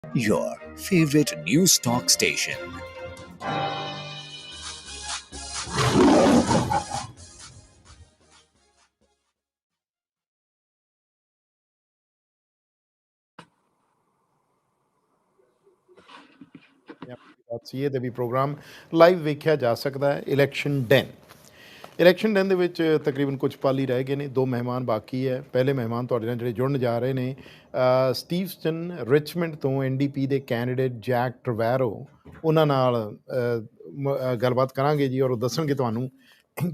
your favorite news talk station. .ca ਤੇ ਵੀ programme live ਵੇਖਿਆ ਜਾ ਸਕਦਾ ਹੈ। ਇਲੈਕਸ਼ਨ ਡੈਨ ਦੇ ਵਿੱਚ ਤਕਰੀਬਨ ਕੁਝ ਪਲ ਹੀ ਰਹਿ ਗਏ ਨੇ, ਦੋ ਮਹਿਮਾਨ ਬਾਕੀ ਹੈ। ਪਹਿਲੇ ਮਹਿਮਾਨ ਤੁਹਾਡੇ ਨਾਲ ਜਿਹੜੇ ਜੁੜਨ ਜਾ ਰਹੇ ਨੇ, ਸਟੀਵਸਟਨ ਰਿਚਮੰਡ ਤੋਂ NDP ਦੇ ਕੈਂਡੀਡੇਟ ਜੈਕ ਟਰਵੈਰੋ, ਉਹਨਾਂ ਨਾਲ ਗੱਲਬਾਤ ਕਰਾਂਗੇ ਜੀ, ਔਰ ਉਹ ਦੱਸਣਗੇ ਤੁਹਾਨੂੰ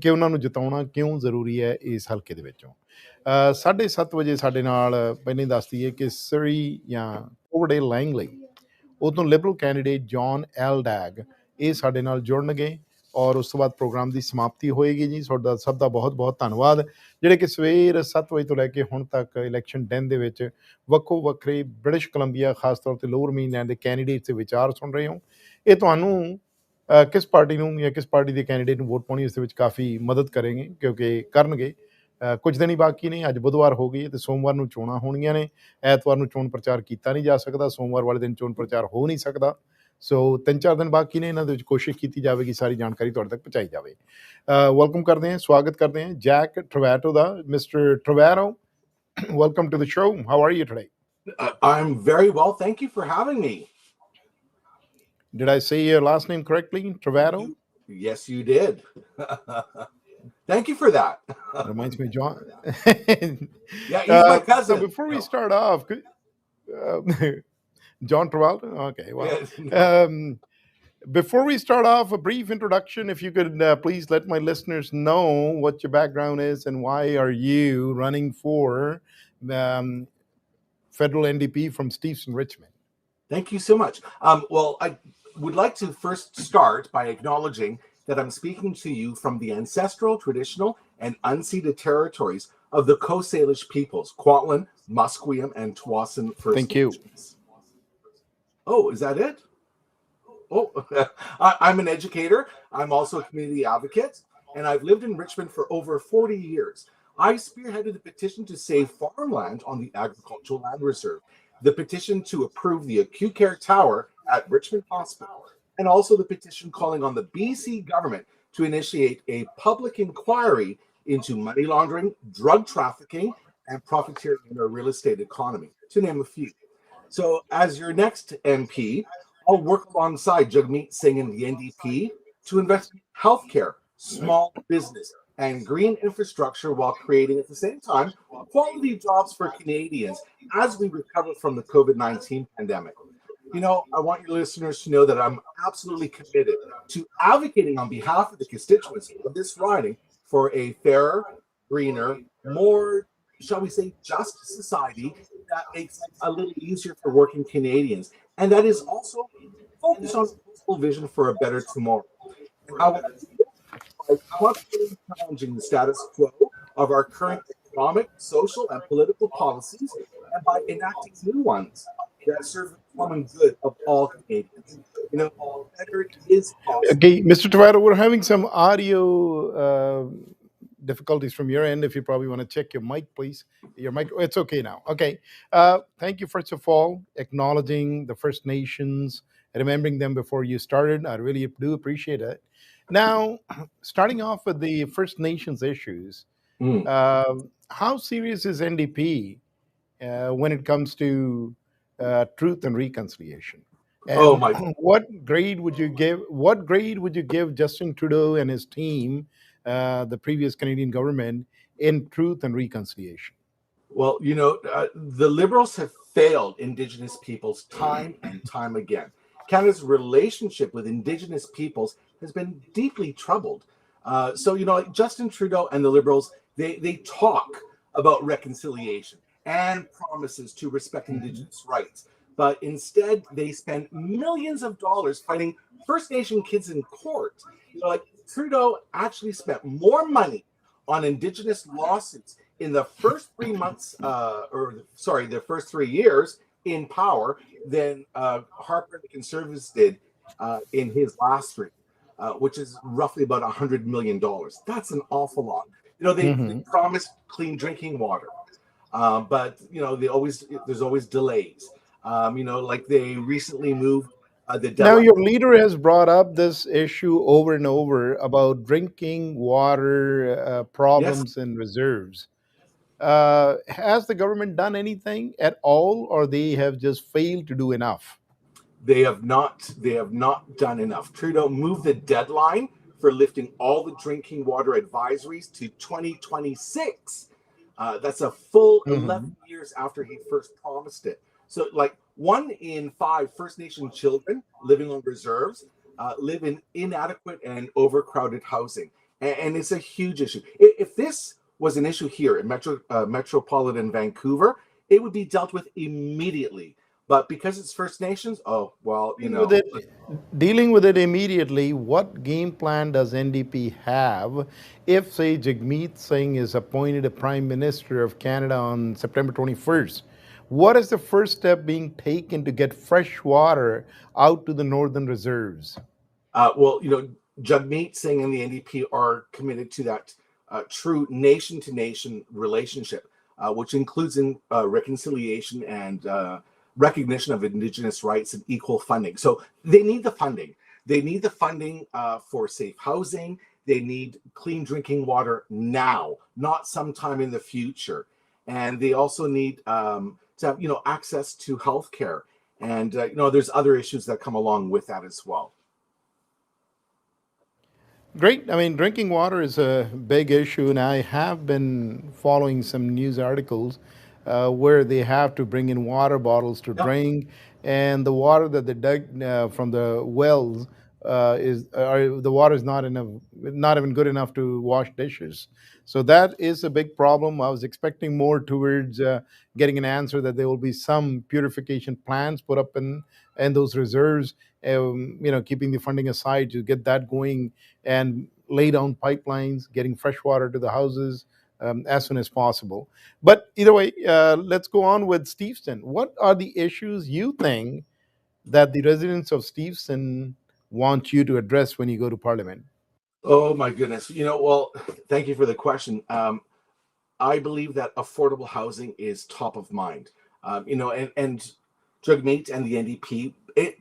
ਕਿ ਉਹਨਾਂ ਨੂੰ ਜਿਤਾਉਣਾ ਕਿਉਂ ਜ਼ਰੂਰੀ ਹੈ ਇਸ ਹਲਕੇ ਦੇ ਵਿੱਚੋਂ। 7:30 ਵਜੇ ਸਾਡੇ ਨਾਲ ਪਹਿਲਾਂ ਹੀ ਦੱਸ ਦਈਏ ਕਿ ਸਰੀ ਜਾਂ ਓਵਰਡੇ ਲੈਂਗਲੀ, ਉਦੋਂ ਲਿਬਰਲ ਕੈਂਡੀਡੇਟ ਜੌਨ ਐਲ ਡੈਗ, ਇਹ ਸਾਡੇ ਨਾਲ ਜੁੜਨਗੇ ਔਰ ਉਸ ਤੋਂ ਬਾਅਦ ਪ੍ਰੋਗਰਾਮ ਦੀ ਸਮਾਪਤੀ ਹੋਏਗੀ ਜੀ। ਤੁਹਾਡਾ ਸਭ ਦਾ ਬਹੁਤ ਬਹੁਤ ਧੰਨਵਾਦ, ਜਿਹੜੇ ਕਿ ਸਵੇਰ 7 ਵਜੇ ਤੋਂ ਲੈ ਕੇ ਹੁਣ ਤੱਕ ਇਲੈਕਸ਼ਨ ਡੈਨ ਦੇ ਵਿੱਚ ਵੱਖੋ ਵੱਖਰੇ ਬ੍ਰਿਟਿਸ਼ ਕੋਲੰਬੀਆ, ਖਾਸ ਤੌਰ 'ਤੇ ਲੋਅਰ ਮੇਨਲੈਂਡ ਦੇ ਕੈਂਡੀਡੇਟਸ ਦੇ ਵਿਚਾਰ ਸੁਣ ਰਹੇ ਹੋ। ਇਹ ਤੁਹਾਨੂੰ ਕਿਸ ਪਾਰਟੀ ਨੂੰ ਜਾਂ ਕਿਸ ਪਾਰਟੀ ਦੇ ਕੈਂਡੀਡੇਟ ਨੂੰ ਵੋਟ ਪਾਉਣੀ, ਇਸ ਦੇ ਵਿੱਚ ਕਾਫੀ ਮਦਦ ਕਰਨਗੇ। ਕੁਝ ਦਿਨ ਹੀ ਬਾਕੀ ਨੇ, ਅੱਜ ਬੁੱਧਵਾਰ ਹੋ ਗਈ ਅਤੇ ਸੋਮਵਾਰ ਨੂੰ ਚੋਣਾਂ ਹੋਣੀਆਂ ਨੇ। ਐਤਵਾਰ ਨੂੰ ਚੋਣ ਪ੍ਰਚਾਰ ਕੀਤਾ ਨਹੀਂ ਜਾ ਸਕਦਾ, ਸੋਮਵਾਰ ਵਾਲੇ ਦਿਨ ਚੋਣ ਪ੍ਰਚਾਰ ਹੋ ਨਹੀਂ ਸਕਦਾ। ਸੋ 3-4 ਦਿਨ ਬਾਕੀ ਨੇ, ਇਹਨਾਂ ਦੇ ਵਿੱਚ ਕੋਸ਼ਿਸ਼ ਕੀਤੀ ਜਾਵੇਗੀ ਸਾਰੀ ਜਾਣਕਾਰੀ ਤੁਹਾਡੇ ਤੱਕ ਪਹੁੰਚਾਈ ਜਾਵੇ। ਵੈਲਕਮ ਕਰਦੇ ਹਾਂ, ਸਵਾਗਤ ਕਰਦੇ ਹਾਂ ਜੈਕ ਟਰਵੈਰੋ ਦਾ। Mister Turvero, welcome to the show. How are you today? I'm very well. Thank you for having me. Did I say your last name correctly, Trevero? Yes, you did. Thank you for that. Reminds me of John. Yeah, he's my cousin. So before we start off, John Travolta? Okay, well. Yes. Before we start off, a brief introduction. If you could please let my listeners know what your background is and why are you running for federal NDP from Steveston, Richmond. Thank you so much. Well, I would like to first start by acknowledging that I'm speaking to you from the ancestral, traditional, and unceded territories of the Coast Salish peoples, Kwantlen, Musqueam, and Tsawwassen First Nations. Oh, is that it? Oh, I'm an educator. I'm also a community advocate, and I've lived in Richmond for over 40 years. I spearheaded the petition to save farmland on the agricultural land reserve, the petition to approve the acute care tower at Richmond Hospital, and also the petition calling on the BC government to initiate a public inquiry into money laundering, drug trafficking, and profiteering in our real estate economy, to name a few. So as your next MP, I'll work alongside Jagmeet Singh and the NDP to invest in healthcare, small business, and green infrastructure while creating at the same time quality jobs for Canadians as we recover from the COVID-19 pandemic. You know, I want your listeners to know that I'm absolutely committed to advocating on behalf of the constituents of this riding for a fairer, greener, more, shall we say, just society that makes it a little easier for working Canadians, and that is also focused on a peaceful vision for a better tomorrow. I will by constantly challenging the status quo of our current economic, social, and political policies, and by enacting new ones that serve the common good of all Canadians. You know, better is possible. Okay, Mr. Tavaro, we're having some audio difficulties from your end. If you probably want to check your mic, please. Your mic, it's okay now. Okay. Thank you, first of all, acknowledging the First Nations, remembering them before you started. I really do appreciate it. Now, starting off with the First Nations issues, how serious is NDP when it comes to truth and reconciliation? And what grade would you give Justin Trudeau and his team, the previous Canadian government, in truth and reconciliation? Well, you know, the Liberals have failed Indigenous peoples time and time again. Canada's relationship with Indigenous peoples has been deeply troubled. So, you know, Justin Trudeau and the Liberals, they talk about reconciliation and promises to respect Indigenous rights. But instead, they spend millions of dollars fighting First Nation kids in court. You know, like Trudeau actually spent more money on Indigenous lawsuits in the first 3 months, the first 3 years in power than Harper and the Conservatives did in his last three, which is roughly about $100 million. That's an awful lot. You know, they promised clean drinking water, but you know, there's always delays. Like they recently moved the Now, deadline. your leader has brought up this issue over and over about drinking water Yes, problems in reserves. Has the government done anything at all, or they have just failed to do enough? they have not. They have not done enough. Trudeau moved the deadline for lifting all the drinking water advisories to 2026. That's a full 11 Mhm. years after he first promised it. So, like 1 in 5 First Nation children living on reserves live in inadequate and overcrowded housing, and it's a huge issue. If this was an issue here in metropolitan Vancouver, it would be dealt with immediately. But because it's First Nations, oh well, Dealing with it, dealing with it immediately, what game plan does NDP have if, say, Jagmeet Singh is appointed a Prime Minister of Canada on September 21st? What is the first step being taken to get fresh water out to the northern reserves? Well, Jagmeet Singh and the NDP are committed to that true nation to nation relationship, which includes in reconciliation and recognition of Indigenous rights and equal funding. So they need the funding. They need the funding for safe housing. They need clean drinking water now, not sometime in the future. And they also need to have, access to healthcare. And, there's other issues that come along with that as well. Great. I mean, drinking water is a big issue, and I have been following some news articles where they have to bring in water bottles to Yeah. drink, and the water that they dug from the wells the water is not enough, not even good enough to wash dishes. So that is a big problem. I was expecting more towards getting an answer that there will be some purification plants put up in those reserves. Keeping the funding aside to get that going and lay down pipelines, getting fresh water to the houses as soon as possible. But either way, let's go on with Steveston. What are the issues you think that the residents of Steveston want you to address when you go to Parliament? Oh my goodness. Well, thank you for the question. I believe that affordable housing is top of mind. And Jagmeet and the NDP,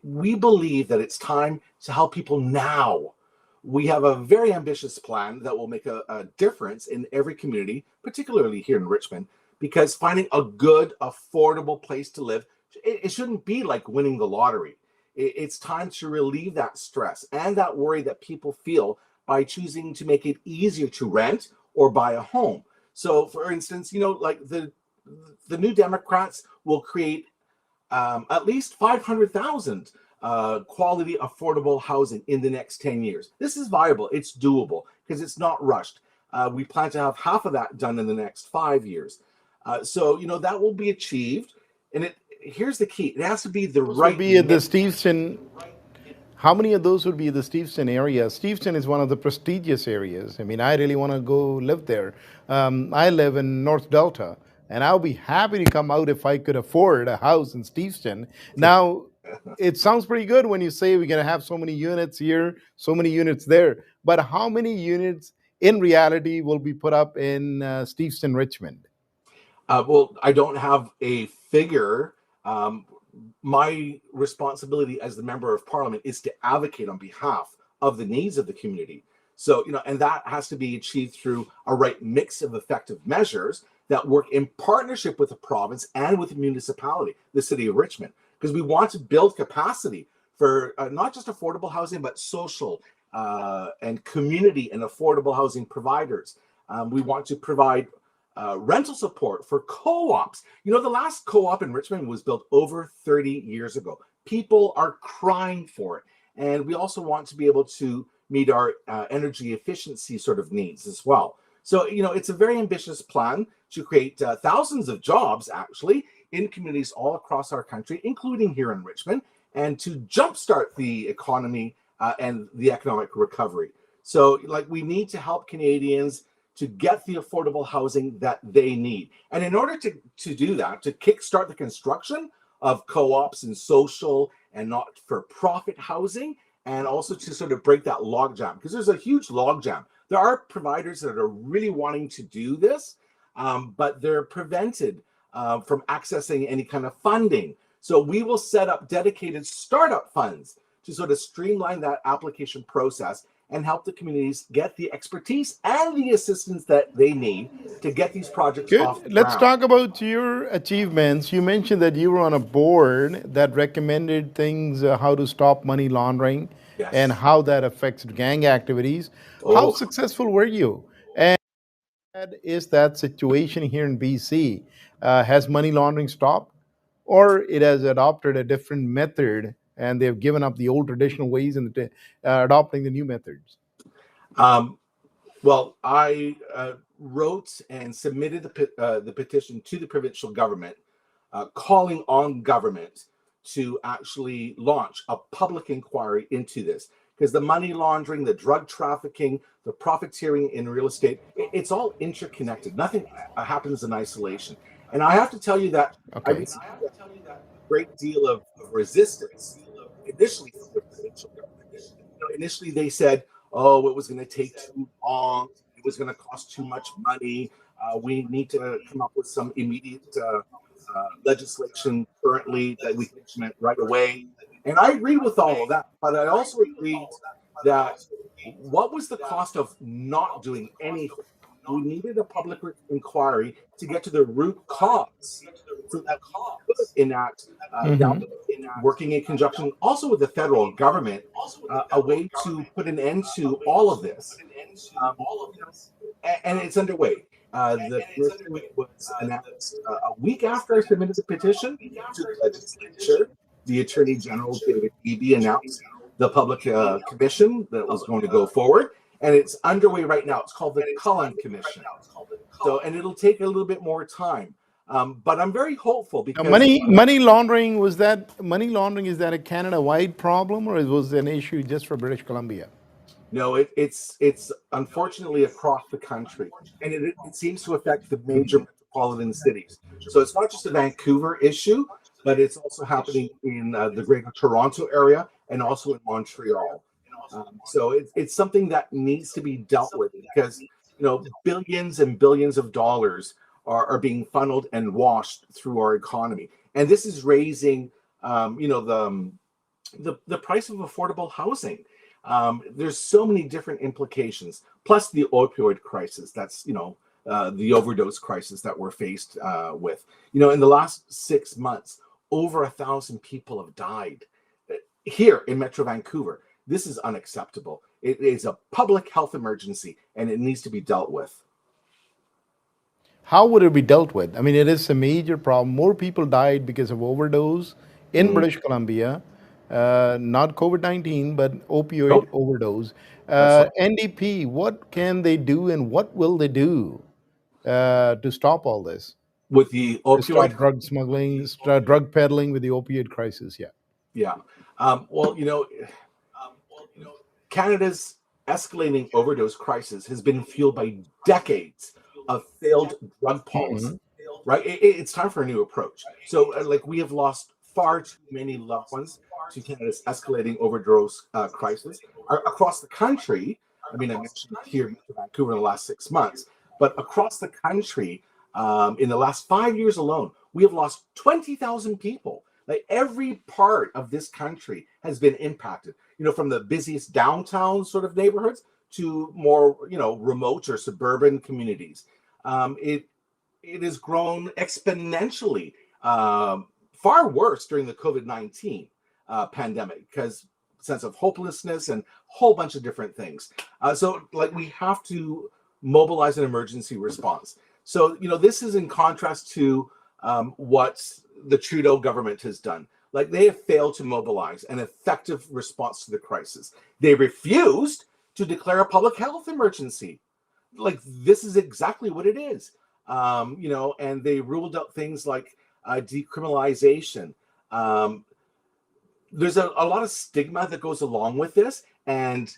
we believe that it's time to help people now. We have a very ambitious plan that will make a difference in every community, particularly here in Richmond, because finding a good, affordable place to live, it shouldn't be like winning the lottery. It's time to relieve that stress and that worry that people feel by choosing to make it easier to rent or buy a home. So, for instance, like the New Democrats will create at least 500,000 quality, affordable housing in the next 10 years. This is viable. It's doable because it's not rushed. We plan to have half of that done in the next 5 years. So, that will be achieved. And here's the key: it has to be the Those would right be at the mix. Steveston. How many of those would be the Steveston area? Steveston is one of the prestigious areas. I mean, I really want to go live there. I live in North Delta, and I'll be happy to come out if I could afford a house in Steveston. Now, it sounds pretty good when you say we're going to have so many units here, so many units there. But how many units in reality will be put up in Steveston, Richmond? Well, I don't have a figure. Um, my responsibility as the member of parliament is to advocate on behalf of the needs of the community. So, and that has to be achieved through a right mix of effective measures that work in partnership with the province and with the municipality, the city of Richmond, because we want to build capacity for not just affordable housing, but social and community and affordable housing providers. We want to provide rental support for co-ops. The last co-op in Richmond was built over 30 years ago. People are crying for it. And we also want to be able to meet our energy efficiency sort of needs as well. So, it's a very ambitious plan to create thousands of jobs, actually, in communities all across our country, including here in Richmond, and to jumpstart the economy and the economic recovery. So, like, we need to help Canadians to get the affordable housing that they need. And in order to do that, to kickstart the construction of co-ops and social and not-for-profit housing, and also to sort of break that logjam, because there's a huge logjam. There are providers that are really wanting to do this, but they're prevented from accessing any kind of funding. So we will set up dedicated startup funds to sort of streamline that application process and help the communities get the expertise and the assistance that they need to get these projects Good. off the Let's ground. talk about your achievements. You mentioned that you were on a board that recommended things, how to stop money laundering and Yes. how that affects gang activities. How Oh, successful were you? And is that situation here in BC? Has money laundering stopped, or it has adopted a different method and they've given up the old traditional ways and adopting the new methods? um, well, I wrote and submitted the petition to the provincial government, calling on government to actually launch a public inquiry into this. Because the money laundering, the drug trafficking, the profiteering in real estate, it's all interconnected. Nothing happens in isolation. And I have to tell you that I Okay. received a great deal of resistance initially from the provincial government. Initially they said, "Oh, it was going to take too long. It was going to cost too much money. We need to come up with some immediate legislation currently that we can implement right away." And I agree with all of that, but I also agreed that what was the cost of not doing anything? We needed a public inquiry to get to the root cause so that we could enact down Mhm. working in conjunction also with the federal government, a way to put an end to all of this. And it's underway. The commission was announced a week after I submitted the petition to the legislature. The Attorney General, David Eby, announced the public commission that was going to go forward, and it's underway right now. It's called the Cullen Commission. So, and it'll take a little bit more time. But I'm very hopeful Now, because money laundering, was that money laundering? Is that a Canada-wide problem, or it was an issue just for British Columbia? no, it's unfortunately across the country, and it seems to affect the major metropolitan cities. So it's not just a Vancouver issue, but it's also happening in the Greater Toronto area and also in Montreal. So it's something that needs to be dealt with because billions and billions of dollars are being funneled and washed through our economy, and this is raising the price of affordable housing. There's so many different implications, plus the opioid crisis. That's the overdose crisis that we're faced with. In the last 6 months, over 1,000 people have died here in Metro Vancouver. This is unacceptable. It is a public health emergency, and it needs to be dealt with. How would it be dealt with? I mean, it is a major problem. More people died because of overdose in Mm. British Columbia, not COVID-19, but opioid Nope, overdose. that's right. NDP, what can they do and what will they do to stop all this? With the To stop opioid, drug smuggling, drug peddling with the opioid crisis? Yeah. yeah. Well, Canada's escalating overdose crisis has been fueled by decades of failed drug policy, Mhm. right? It's time for a new approach. So, like, we have lost far too many loved ones to Canada's escalating overdose crisis across the country. I mean, I mentioned here in Vancouver in the last 6 months, but across the country, in the last 5 years alone, we have lost 20,000 people. Like every part of this country has been impacted, from the busiest downtown sort of neighborhoods to more, remote or suburban communities. It has grown exponentially, far worse during the COVID-19 pandemic because sense of hopelessness and a whole bunch of different things. So, like, we have to mobilize an emergency response. So, this is in contrast to what the Trudeau government has done. Like, they have failed to mobilize an effective response to the crisis. They refused to declare a public health emergency. Like, this is exactly what it is. And they ruled out things like decriminalization. Um, there's a lot of stigma that goes along with this. And,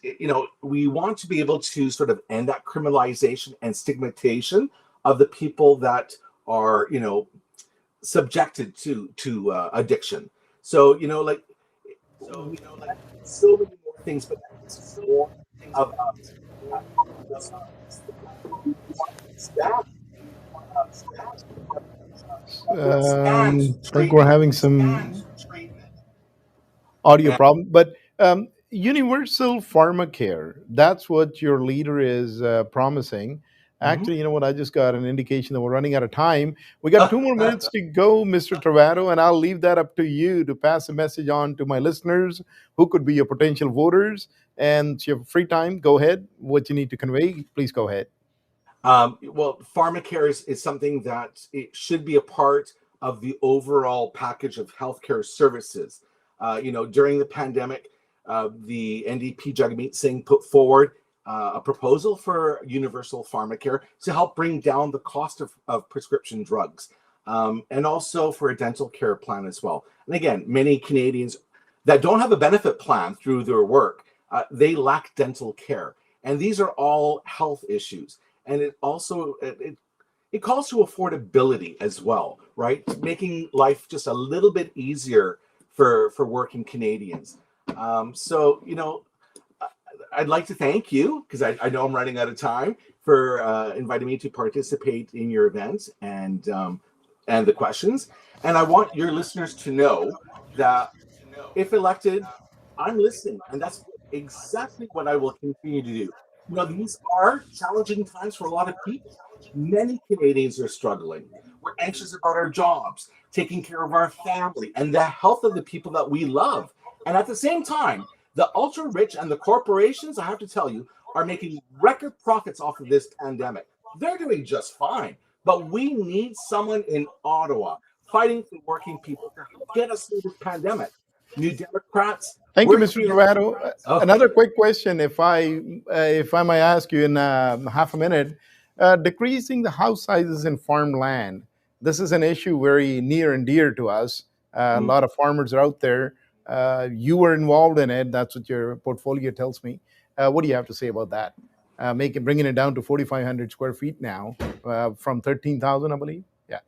we want to be able to sort of end that criminalization and stigmatization of the people that are, subjected to addiction. So, like, we have so many more things, but it's more about we want to establish Think we're having some audio And, problem, but universal pharmacare, that's what your leader is promising. Mhm. Actually, you know what? I just got an indication that we're running out of time. We got 2 more minutes to go, Mr. Travato, and I'll leave that up to you to pass a message on to my listeners who could be your potential voters. And you have free time. Go ahead. What you need to convey, please go ahead. Well, pharmacare is something that it should be a part of the overall package of healthcare services. During the pandemic, the NDP Jagmeet Singh put forward a proposal for universal pharmacare to help bring down the cost of prescription drugs, and also for a dental care plan as well. And again, many Canadians that don't have a benefit plan through their work, they lack dental care. And these are all health issues. And it also it calls to affordability as well, right? Making life just a little bit easier for working Canadians. I'd like to thank you because I know I'm running out of time for inviting me to participate in your event and the questions. And I want your listeners to know that if elected, I'm listening, and that's exactly what I will continue to do. These are challenging times for a lot of people. Many Canadians are struggling. We're anxious about our jobs, taking care of our family, and the health of the people that we love. And at the same time, the ultra rich and the corporations, I have to tell you, are making record profits off of this pandemic. They're doing just fine. But we need someone in Ottawa fighting for working people to help get us through this pandemic. New Democrats, Thank you, we're Mr. here. Travato. Oh, Another quick question, if I may ask you in half a minute, decreasing the house sizes in farmland. This is an issue very near and dear to us. A lot of farmers are out there. You were involved in it. That's what your portfolio tells me. What do you have to say about that? Bringing it down to 4,500 square feet now from 13,000, I believe. Yeah.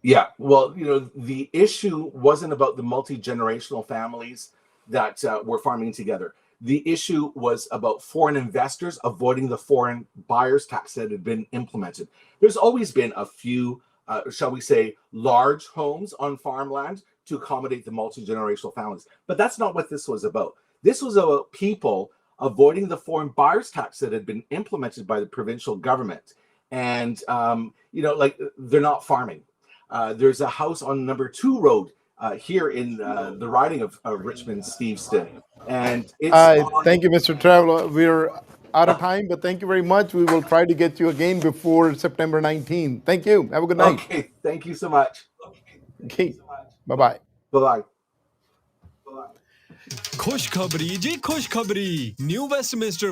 yeah. Well, the issue wasn't about the multi-generational families that were farming together. The issue was about foreign investors avoiding the foreign buyers tax that had been implemented. There's always been a few, shall we say, large homes on farmland to accommodate the multi-generational families. But that's not what this was about. This was about people avoiding the foreign buyers tax that had been implemented by the provincial government. And, they're not farming. There's a house on number 2 road here in the riding of Richmond Steveston. And it's Thank you, Mr. Traveler. We're out of time, but thank you very much. We will try to get you again before September 19th. Thank you. Have a good night. okay. Thank you so much. Okay. Bye-bye. Bye-bye. खुशखबरी जी खुशखबरी new Westminster